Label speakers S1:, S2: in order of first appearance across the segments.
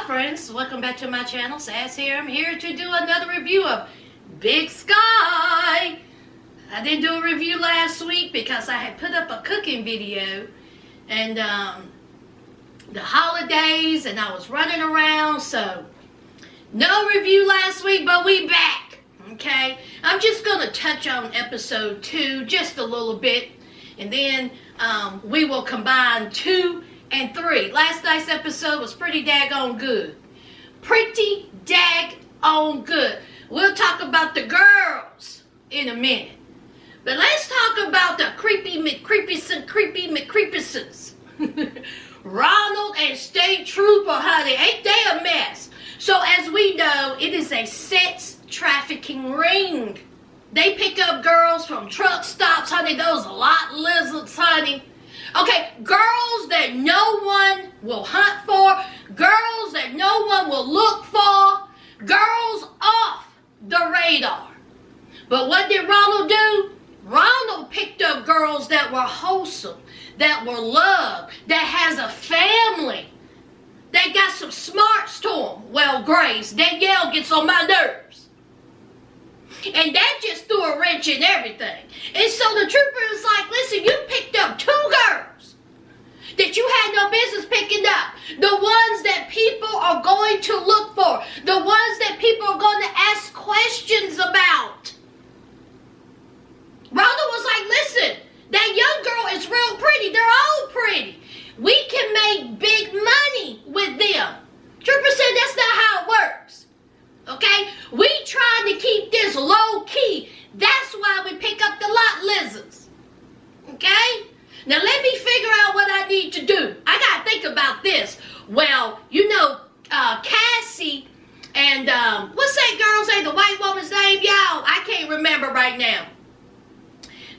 S1: Hi friends, welcome back to my channel. Sass here. I'm here to do another review of Big Sky. I didn't do a review last week because I had put up a cooking video and the holidays and I was running around, so no review last week, but we back. Okay, I'm just gonna touch on episode 2 just a little bit, and then we will combine 2 and 3. Last night's episode was pretty daggone good. Pretty daggone good. We'll talk about the girls in a minute. But let's talk about the creepy McCreepysons. Ronald and State Trooper, honey. Ain't they a mess? So as we know, it is a sex trafficking ring. They pick up girls from truck stops, honey. Those lot lizards, honey. Okay, girls that no one will hunt for, girls that no one will look for, girls off the radar. But what did Ronald do? Ronald picked up girls that were wholesome, that were loved, that has a family, that got some smarts to them. Well, Grace, Danielle gets on my nerves. And that just threw a wrench in everything. And so the trooper is like, listen, you picked up 2 girls that you had no business picking up. The ones that people are going to look for. The ones that people are going to ask questions about. Ronald was like, listen, that young girl is real pretty. They're all pretty. We can make big money with them. Trooper said that's not how it works. Okay? We trying to keep this low key. That's why we pick up the lot lizards. Okay? Now let me figure out what I need to do. I gotta think about this. Well, you know, Cassie and what's that girl's name? The white woman's name, y'all? I can't remember right now.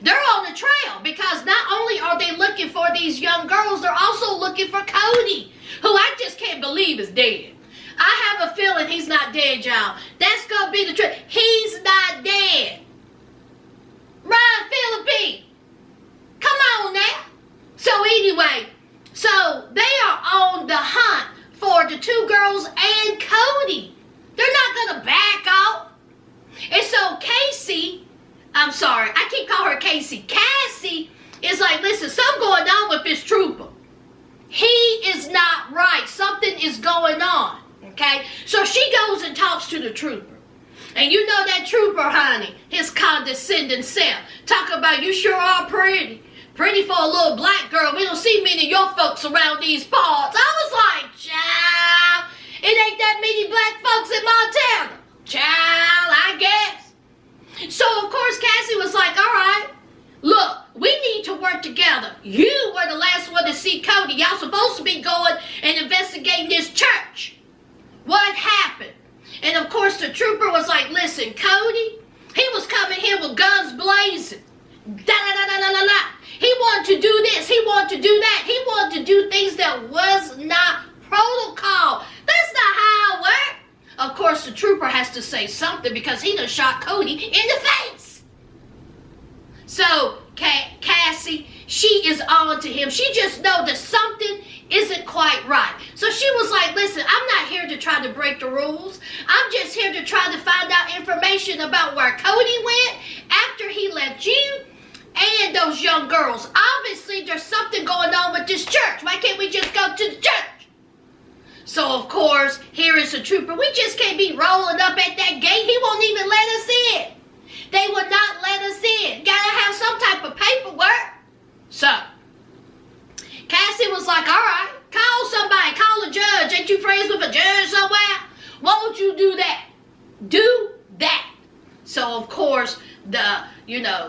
S1: They're on the trail because not only are they looking for these young girls, they're also looking for Cody, who I just can't believe is dead. I have a feeling he's not dead, y'all. That's going to be the truth. He's not dead. Ryan Philippe, come on now. So anyway, so they are on the hunt for the 2 girls and Cody. They're not going to back off. And so Cassie, I'm sorry, I keep calling her Cassie. Cassie is like, listen, something going on with this trooper. He is not right. Something is going on. Okay, so she goes and talks to the trooper. And you know that trooper, honey, his condescending self. Talk about, you sure are pretty. Pretty for a little black girl. We don't see many of your folks around these parts. I was like, child, it ain't that many black folks in Montana. Child, I guess. So, of course, Cassie was like, all right, look, we need to work together. You were the last one to see Cody. Y'all supposed to be going and investigating this church. What happened? And of course the trooper was like, listen, Cody, he was coming here with guns blazing. Da-da-da-da-da-da-da. He wanted to do this. He wanted to do that. He wanted to do things that was not protocol. That's not how it works. Of course the trooper has to say something because he done shot Cody in the face. So Cassie, she is on to him. She just knows that something isn't quite right. So she was like, listen, I'm not here to try to break the rules. I'm just here to try to find out information about where Cody went after he left you and those young girls. Obviously, there's something going on with this church. Why can't we just go to the church? So, of course, here is the trooper. We just can't be rolling up at that gate. He won't even let us in. They would not let us in. Gotta have some type of paperwork. So Cassie was like, all right, call somebody, call a judge. Ain't you friends with a judge somewhere? Won't you do that? Do that. So, of course, the,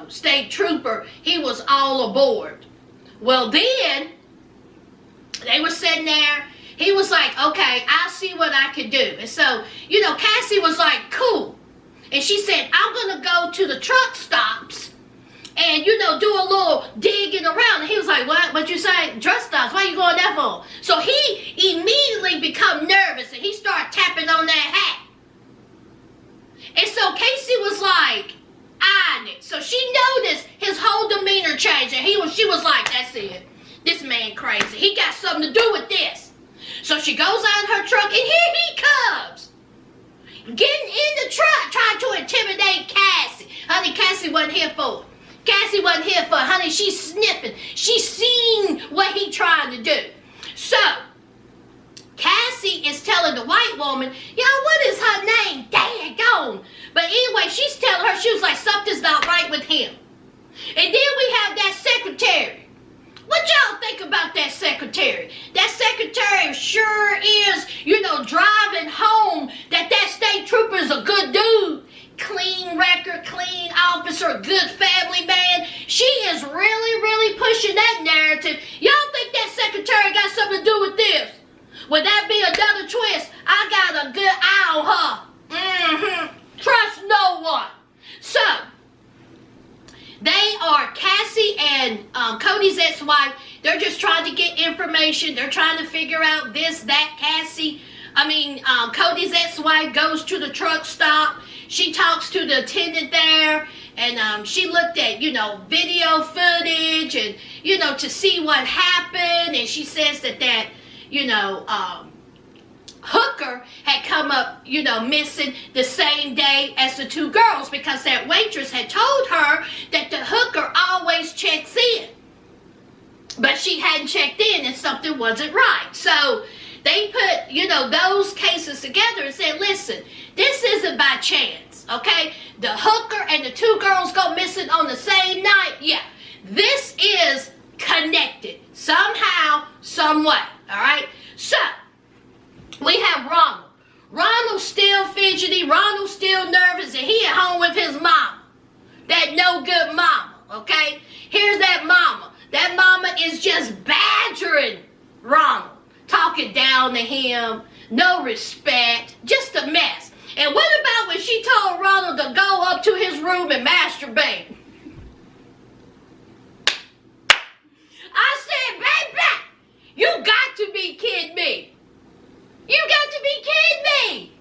S1: state trooper, he was all aboard. Well, then, they were sitting there. He was like, okay, I'll see what I can do. And so, Cassie was like, cool. And she said, I'm going to go to the truck stops and, do a little digging around. And he was like, what? What you say? Truck stops? Why are you going there for? So he immediately become nervous and he started tapping on that hat. And so Cassie was like, eyeing it. So she noticed his whole demeanor change. And she was like, that's it. This man crazy. He got something to do with this. So she goes out in her truck, and here he comes. Getting in the truck, trying to intimidate Cassie. Honey, Cassie wasn't here for it. Cassie wasn't here for it. Honey, she's sniffing. She's seen what he trying to do. So, Cassie is telling the white woman, y'all, what is her name? Daggone. But anyway, she's telling her, she was like, something's not right with him. And then we have that secretary. What y'all think about that secretary? That secretary sure is, driving home that state trooper is a good dude. Clean record, clean officer, good family man. She is really, really pushing that narrative. Y'all think that secretary got something to do with this? Would that be another twist? I got a good eye on her. Trust no one. So, they are Cassie and Cody's ex-wife. They're just trying to get information. They're trying to figure out this, that. Cody's ex-wife goes to the truck stop. She talks to the attendant there. And she looked at, video footage and, to see what happened. And she says that hooker had come up, missing the same day as the two girls, because that waitress had told her that the hooker always checks in. But she hadn't checked in and something wasn't right. So they put, those cases together and said, listen, this isn't by chance, okay? The hooker and the two girls go missing on the same night. Yeah, this is connected somehow, some way, all right? So, we have Ronald. Ronald's still fidgety. Ronald's still nervous. And he at home with his mama. That no good mama. Okay? Here's that mama. That mama is just badgering Ronald. Talking down to him. No respect. Just a mess. And what about when she told Ronald to go up to his room and masturbate? I said, baby, you got to be kidding me. You got to be kidding me.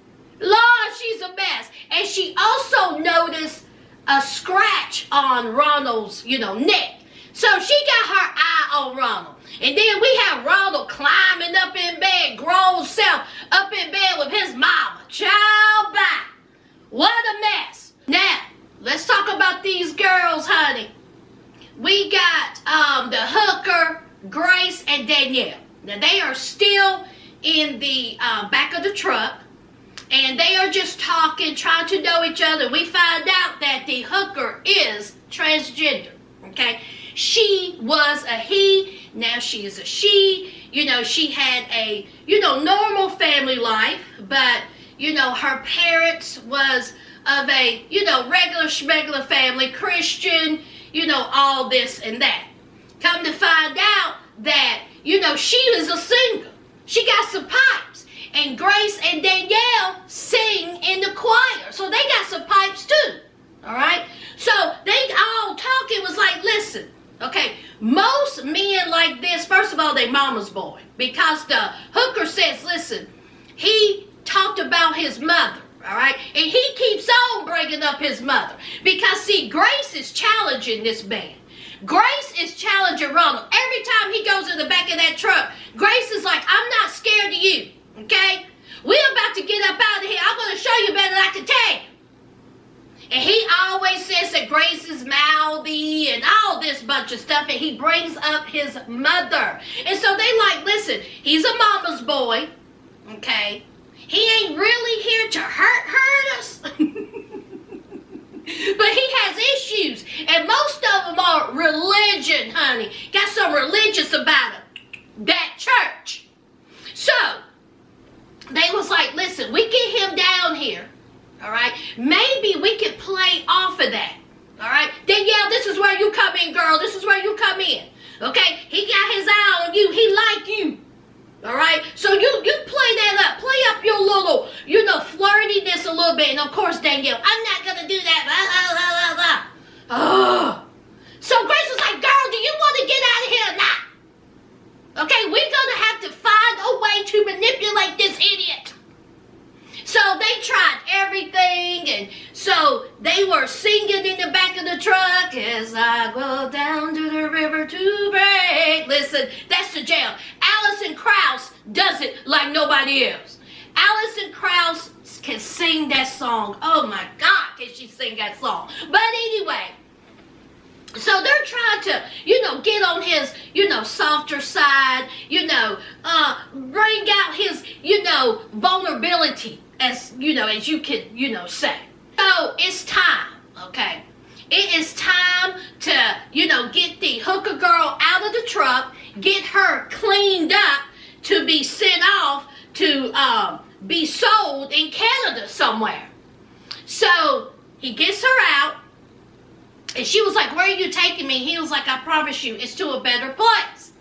S1: Lord, she's a mess. And she also noticed a scratch on Ronald's, neck. So she got her eye on Ronald. And then we have Ronald climbing up in bed, grown self, up in bed with his mama. Child, bye. What a mess. Now, let's talk about these girls, honey. We got the hooker, Grace, and Danielle. Now, they are still in the back of the truck, and they are just talking, trying to know each other. We find out that the hooker is transgender, okay? She was a he, now she is a she. She had a, normal family life, but, her parents was of a, regular schmegular family, Christian, all this and that. Come to find out that, she was a singer. She got some pipes. And Grace and Danielle sing in the choir. So they got some pipes too. Alright? So they all talking was like, listen, okay, most men like this, first of all, they mama's boy. Because the hooker says, listen, he talked about his mother. Alright? And he keeps on bringing up his mother. Because see, Grace is challenging this man. Grace is challenging Ronald. Every time he goes in the back of that truck, Grace is like, I'm not scared of you, okay? We're about to get up out of here. I'm going to show you better than I can tell you. And he always says that Grace is mouthy and all this bunch of stuff, and he brings up his mother. And so they like, listen, he's a mama's boy, okay? He ain't really here to hurt us. But he has issues, and most of them are religion, honey. Got some religious about it. That church. So, they was like, listen, we get him down here, all right? Maybe we could play off of that, all right? Danielle, this is where you come in, girl. This is where you come in, okay? He got his eye on you. He like you. All right, so you play that up. Play up your little, flirtiness a little bit. And of course, Danielle, I'm not going to do that. Blah, blah, blah, blah. Oh. So Grace was like, girl, do you want to get out of here or not? Okay, we're going to have to find a way to manipulate this idiot. So they tried everything. And so they were singing in the back of the truck. As I go down to the river to break. Listen, that's the jam. Alison Krauss does it like nobody else. Alison Krauss can sing that song. Oh my God, can she sing that song? But anyway, so they're trying to, get on his, softer side, bring out his, vulnerability, as you can, say. So it's time, okay? It is time to, get the hooker girl out of the truck, get her cleaned up to be sent off to be sold in Canada somewhere. So he gets her out, and she was like, "Where are you taking me?" He was like, "I promise you, it's to a better place."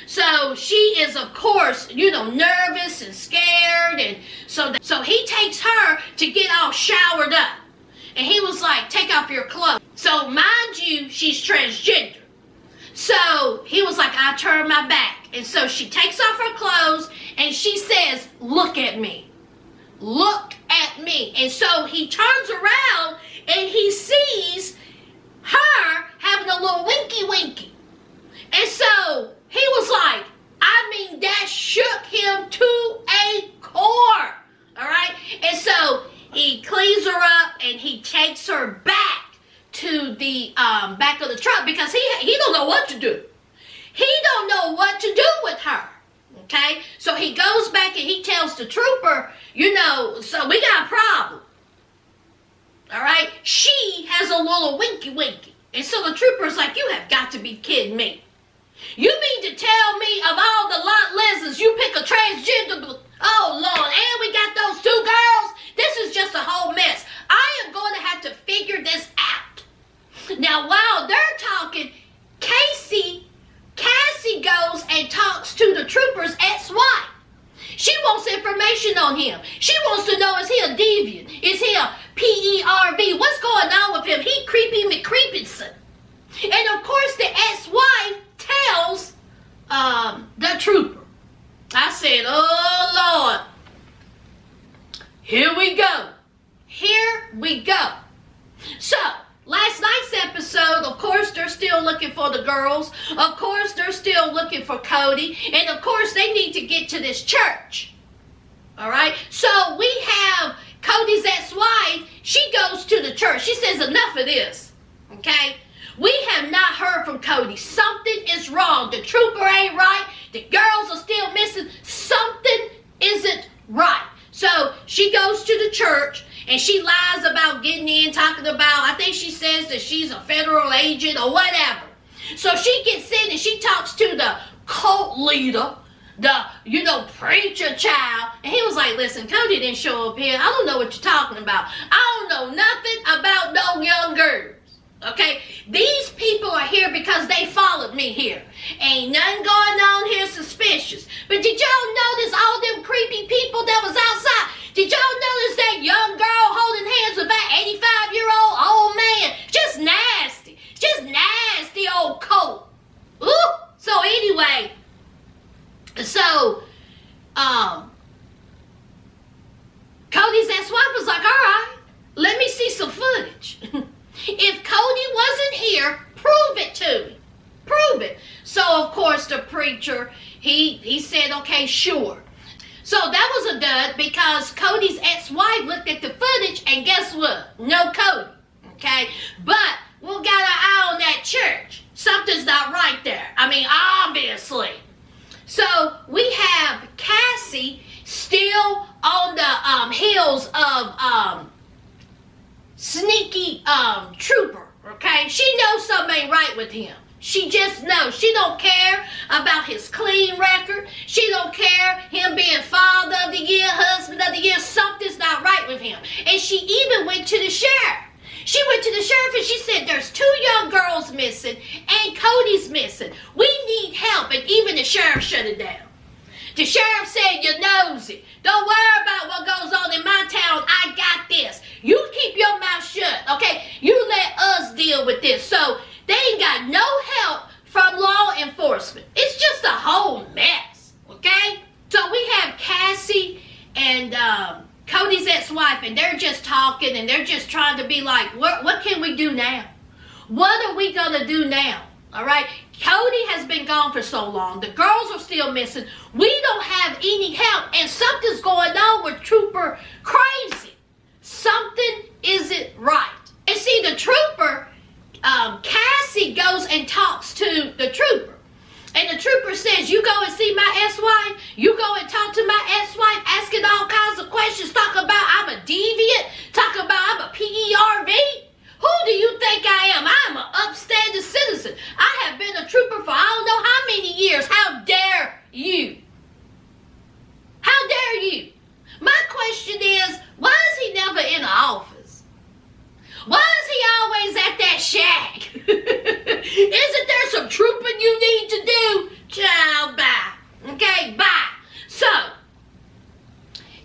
S1: So she is, of course, nervous and scared, and so he takes her to get all showered up. And he was like, "Take off your clothes." So mind you, she's transgender. So he was like, "I turn my back." And so she takes off her clothes and she says, "Look at me. Look at me." And so he turns around and he sees her having a little winky winky. And so he was like, that shook him to a core. All right. And so he cleans her up and he takes her back to the back of the truck because he don't know what to do. He don't know what to do with her. Okay? So he goes back and he tells the trooper, so we got a problem. All right? She has a little winky winky. And so the trooper's like, "You have got to be kidding me. You mean to tell me of all the lot lizards, you pick a transgender? Oh, Lord, and we got those 2 girls? This is just a whole mess. I am going to have to figure this out." Now, while they're talking, Cassie goes and talks to the trooper's ex-wife. She wants information on him. She wants to know, is he a deviant? Is he a PERV? What's going on with him? He creepy McCreepinson. And of course, the ex-wife tells the trooper. I said, "Oh, Lord. Here we go. Here we go." So, last night's episode, of course, they're still looking for the girls. Of course, they're still looking for Cody. And, of course, they need to get to this church. All right? So, we have Cody's ex-wife. She goes to the church. She says, "Enough of this." Okay? We have not heard from Cody. Something is wrong. The trooper ain't right. The girls are still missing. Something isn't right. So she goes to the church and she lies about getting in, talking about, I think she says that she's a federal agent or whatever. So she gets in and she talks to the cult leader, the, preacher child. And he was like, "Listen, Cody didn't show up here. I don't know what you're talking about. I don't know nothing about no young girls. Okay, these people are here because they followed me here. Ain't nothing going on here suspicious. But did y'all notice all them creepy people that was outside? Did y'all notice that young girl holding hands with that 85-year-old old man? Just nasty. Just nasty old coat." Ooh. So anyway, Cody's ex-wife was like, "All right, let me see some footage. If Cody wasn't here, prove it to me. Prove it." So, of course, the preacher, he said, "Okay, sure." So that was a dud because Cody's ex-wife looked at the footage and guess what? No Cody. Okay? But we'll got an eye on that church. Something's not right there. I mean, obviously. So we have Cassie still on the heels of sneaky trooper, okay? She knows something ain't right with him. She just knows. She don't care about his clean record. She don't care him being father of the year, husband of the year. Something's not right with him. And she even went to the sheriff. She went to the sheriff and she said, "There's 2 young girls missing and Cody's missing. We need help." And even the sheriff shut it down. The sheriff said, "You're nosy. Don't worry about what goes on in my town. I got this. You keep your mouth shut, okay? You let us deal with this." So they ain't got no help from law enforcement. It's just a whole mess, okay? So we have Cassie and Cody's ex-wife, and they're just talking, and they're just trying to be like, what can we do now? What are we going to do now? All right? Cody has been gone for so long. The girls are still missing. We don't have any help. And something's going on with Trooper Crazy. Something isn't right. And see, the trooper, Cassie goes and talks to the trooper. And the trooper says, you go and see my ex-wife. You go and talk to my ex-wife, asking all kinds of questions. Talk about I'm a deviant. Talk about I'm a PERV. Who do you think I am? I'm an upstanding citizen. I have been a trooper for I don't know how many years. How dare you? How dare you? My question is, why is he never in the office? Why is he always at that shack? Isn't there some trooping you need to do? Child, bye. Okay, bye. So,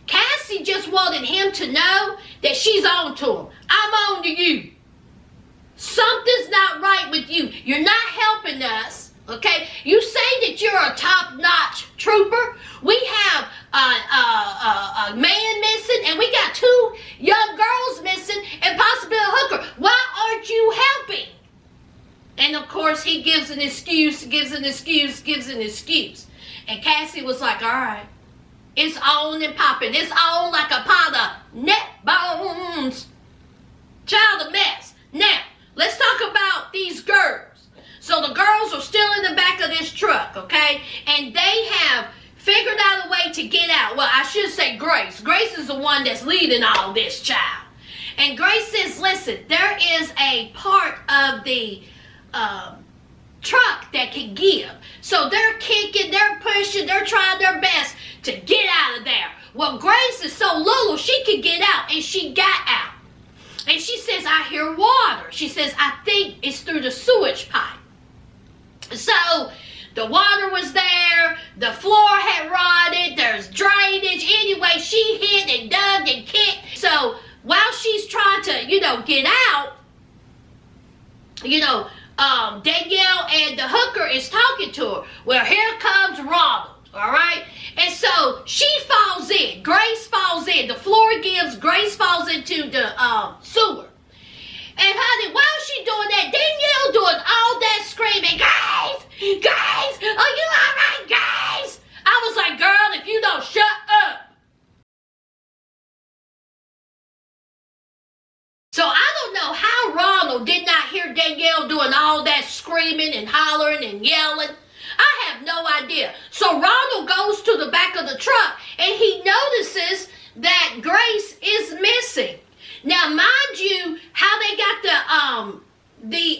S1: Cassie just wanted him to know that she's on to him. I'm on to you. Something's not right with you. You're not helping us, okay? You say that you're a top-notch trooper. We have a man missing, and we got 2 young girls missing, and possibly a hooker. Why aren't you helping? And, of course, he gives an excuse. And Cassie was like, all right. It's on and popping. It's on like a pot of neck bones. Child, a mess. Now, let's talk about these girls. So the girls are still in the back of this truck, okay? And they have figured out a way to get out. Well, I should say Grace. Grace is the one that's leading all this, child. And Grace says, listen, there is a part of the truck that can give. So they're kicking, they're pushing, they're trying their best to get out of there. Well, Grace is so little, she could get out, and she got out. And she says, I hear water. She says, I think it's through the sewage pipe. So the water was there. The floor had rotted. There's drainage. Anyway, she hit and dug and kicked. So while she's trying to, get out, Danielle and the hooker is talking to her. Well, here comes Ronald. All right? And so she falls in. Grace falls in. The floor gives. Grace falls into the sewer. And honey, while she doing that, Danielle doing all that screaming, guys, are you all right, guys? I was like, girl, if you don't shut up. So I don't know how Ronald did not hear Danielle doing all that screaming and hollering and yelling. I have no idea. So Ronald goes to the back of the truck and he notices that Grace is missing. Now, mind you, how they got the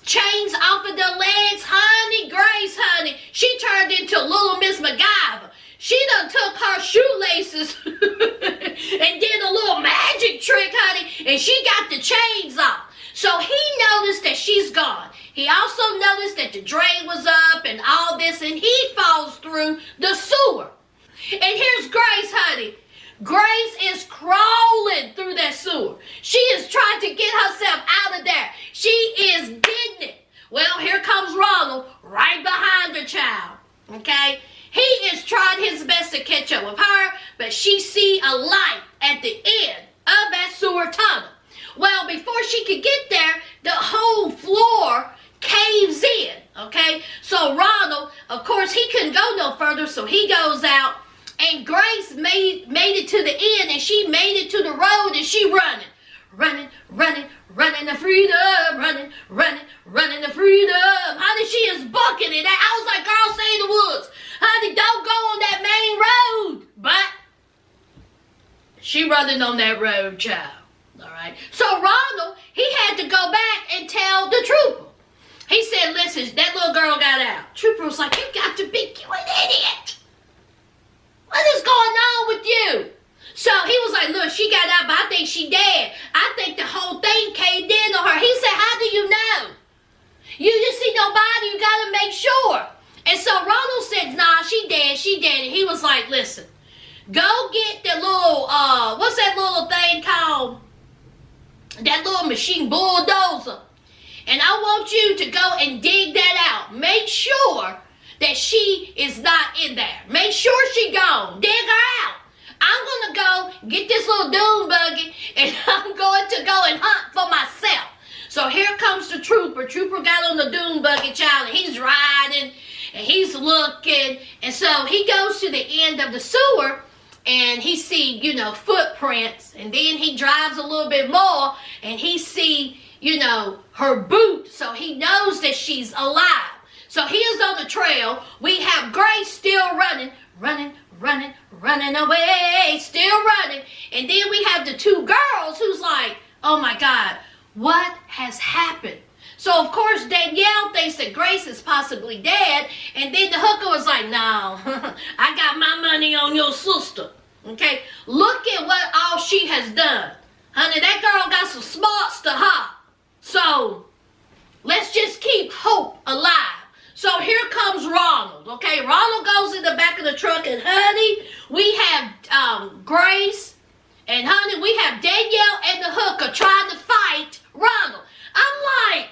S1: chains off of their legs, honey, Grace, honey, she turned into Little Miss MacGyver. She done took her shoelaces and did a little magic trick, honey, and she got the chains off. So he noticed that she's gone. He also noticed that the drain was up and all this, and he falls through the sewer. And here's Grace, honey. Grace is crawling through that sewer. She is trying to get herself out of there. She is getting it. Well, here comes Ronald right behind her, child. Okay? He is trying his best to catch up with her, but she see a light at the end of that sewer tunnel. Well, before she could get there, the whole floor caves in, okay? So Ronald, of course, he couldn't go no further, so he goes out, and Grace made it to the end, and she made it to the road, and she running to freedom, running to freedom. Honey, she is bucking it. I was like, girl, stay in the woods. Honey, don't go on that main road. But she running on that road, child. All right. So Ronald, he had to go back and tell the trooper. He said, listen, that little girl got out. Trooper was like, you got to be, you an idiot. What is going on with you? So he was like, look, she got out, but I think she dead. I think the whole thing caved in on her. He said, how do you know? You just see nobody, you got to make sure. And so Ronald said, nah, she dead. And he was like, listen, go get the little, what's that little thing called? That little machine, bulldozer. And I want you to go and dig that out. Make sure that she is not in there. Make sure she gone. Dig her out. I'm going to go get this little dune buggy and I'm going to go and hunt for myself. So here comes the trooper. Trooper got on the dune buggy, child, and he's riding and he's looking. And so he goes to the end of the sewer and he see, footprints. And then he drives a little bit more and he see, her boot. So he knows that she's alive. So he is on the trail. We have Grace still running away, still running. And then we have the two girls who's like, oh my God, what has happened? So of course Danielle thinks that Grace is possibly dead. And then the hooker was like, no, I got my money on your sister. Okay, look at what all she has done. Honey, that girl got some smarts to her. So let's just keep hope alive. So here comes Ronald, okay? Ronald goes in the back of the truck, and honey, we have Grace, and honey, we have Danielle and the hooker trying to fight Ronald. I'm like,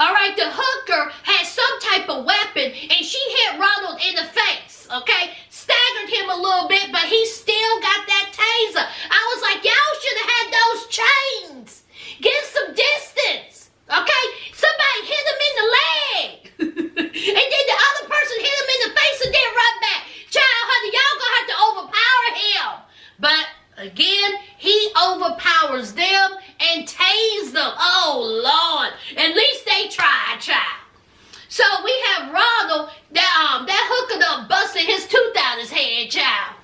S1: all right, the hooker had some type of weapon, and she hit Ronald in the face, okay? Staggered him a little bit, but he still got that taser. I was like, y'all should have had those chains. Get some distance. Okay, somebody hit him in the leg. And then the other person hit him in the face and then run back. Child, honey, y'all gonna have to overpower him. But again, he overpowers them and tased them. Oh, Lord. At least they tried, child. So we have Ronald, that hooker done busted his tooth out his head, child.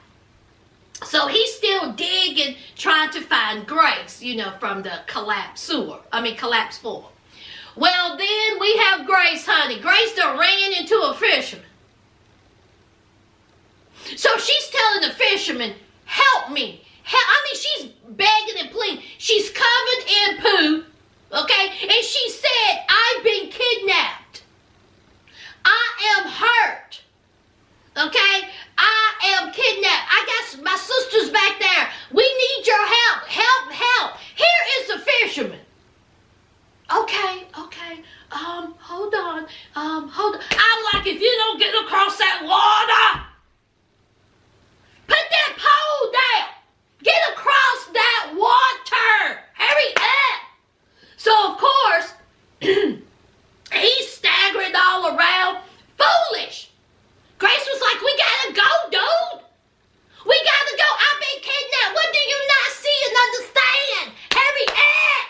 S1: So he's still digging, trying to find Grace, from the collapsed floor. Well, then we have Grace, honey. Grace done ran into a fisherman. So she's telling the fisherman, help me. She's begging and pleading. She's covered in poo, okay? And she said, I've been kidnapped. I am hurt, okay? I am kidnapped. I got my sisters back there. We need your help. Help. Here is the fisherman. Okay. Hold on. I'm like, if you don't get across that water, put that pole down. Get across that water. Hurry up. So, of course, he's staggering all around. Foolish. Grace was like, we gotta go, dude. We gotta go. I've been kidnapped. What do you not see and understand? Hurry up.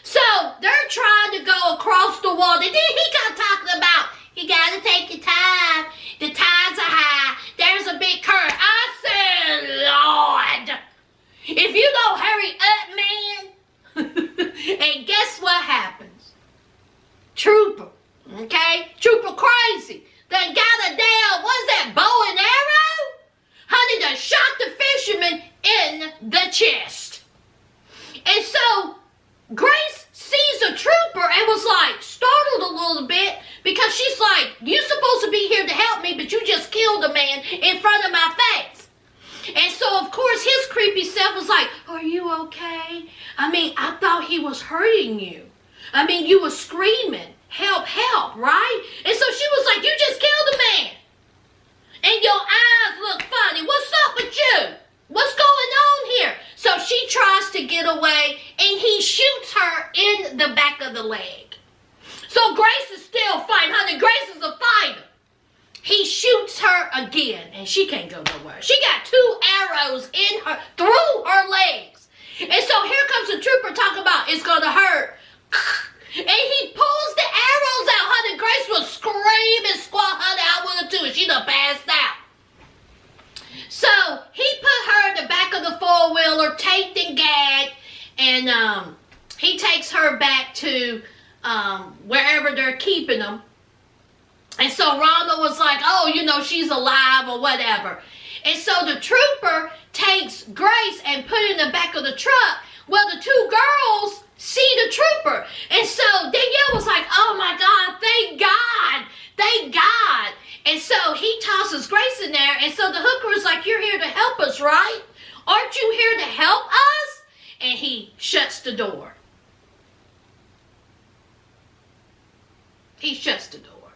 S1: So they're trying to go across the water. Then he got talking about, you gotta take your time. The tides are high. There's a big current. I said, Lord, if you don't hurry up, man. And guess what happens? Trooper, okay? Trooper crazy. They got a damn, what's that, bow and arrow? Honey, they shot the fisherman in the chest. And so Grace sees a trooper and was like startled a little bit because she's like, you supposed to be here to help me, but you just killed a man in front of my face. And so, of course, his creepy self was like, are you okay? I thought he was hurting you. You were screaming, help, right? And so she was like, you just killed a man. And your eyes look funny. What's up with you? What's going on here? So she tries to get away, and he shoots her in the back of the leg. So Grace is still fighting. Honey, Grace is a fighter. He shoots her again, and she can't go nowhere. She got 2 arrows in her, through her legs. And so here comes the trooper talking about, it's going to hurt. And he pulls the arrows out, honey. Grace was screaming, squat, honey, I would have too. She done passed out. So he put her in the back of the four-wheeler, taped and gagged, and he takes her back to wherever they're keeping them. And so Ronald was like, oh, she's alive or whatever. And so the trooper takes Grace and put her in the back of the truck. Well, the 2 girls see the trooper. And so Danielle was like, oh my God, thank God. And so he tosses Grace in there. And so the hooker is like, you're here to help us, right? Aren't you here to help us? And he shuts the door. He shuts the door.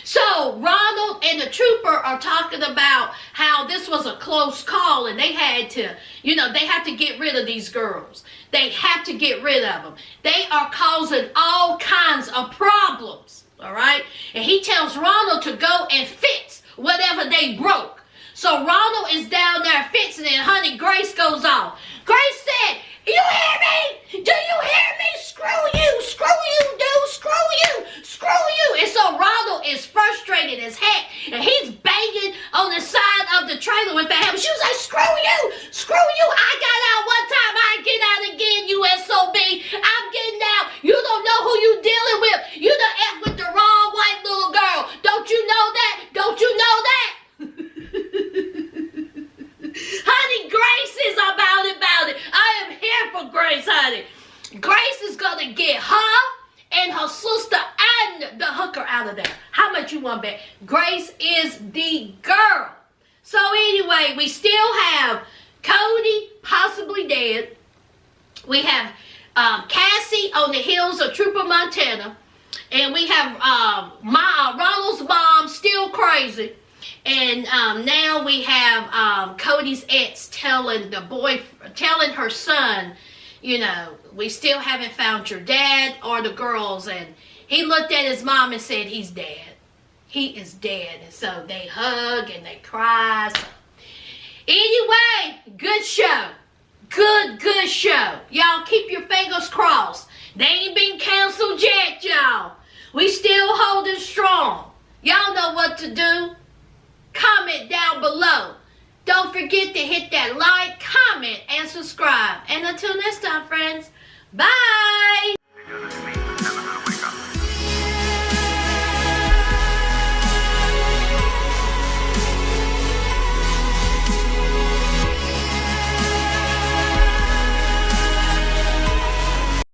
S1: So Ronald and the trooper are talking about how this was a close call and they had to, they have to get rid of these girls. They have to get rid of them. They are causing all kinds of problems, all right? And he tells Ronald to go and fix whatever they broke. So Ronald is down there fixing it, and honey, Grace goes off. Grace said, "You hear me? Do you hear me? Screw you, dude, screw you. And so Ronald is frustrated as heck, and he's banging on the side of the trailer with that hammer. She was like, screw you. I got out one time, I get out again, you SOB. I'm getting out. You don't know who you dealing with. You done act with the wrong white little girl. Don't you know that? Honey, Grace is about it. I am here for Grace, honey. Grace is going to get her and her sister and the hooker out of there. How much you want, bet? Grace is the girl. So anyway, we still have Cody possibly dead. We have Cassie on the hills of Trooper, Montana. And we have Ronald's mom still crazy. And now we have Cody's ex telling her son, we still haven't found your dad or the girls. And he looked at his mom and said, he's dead. He is dead. And so they hug and they cry. So. Anyway, good show. Good show. Y'all keep your fingers crossed. They ain't been canceled yet, y'all. We still holding strong. Y'all know what to do. Comment down below. Don't forget to hit that like, comment, and subscribe. And until next time, friends, bye.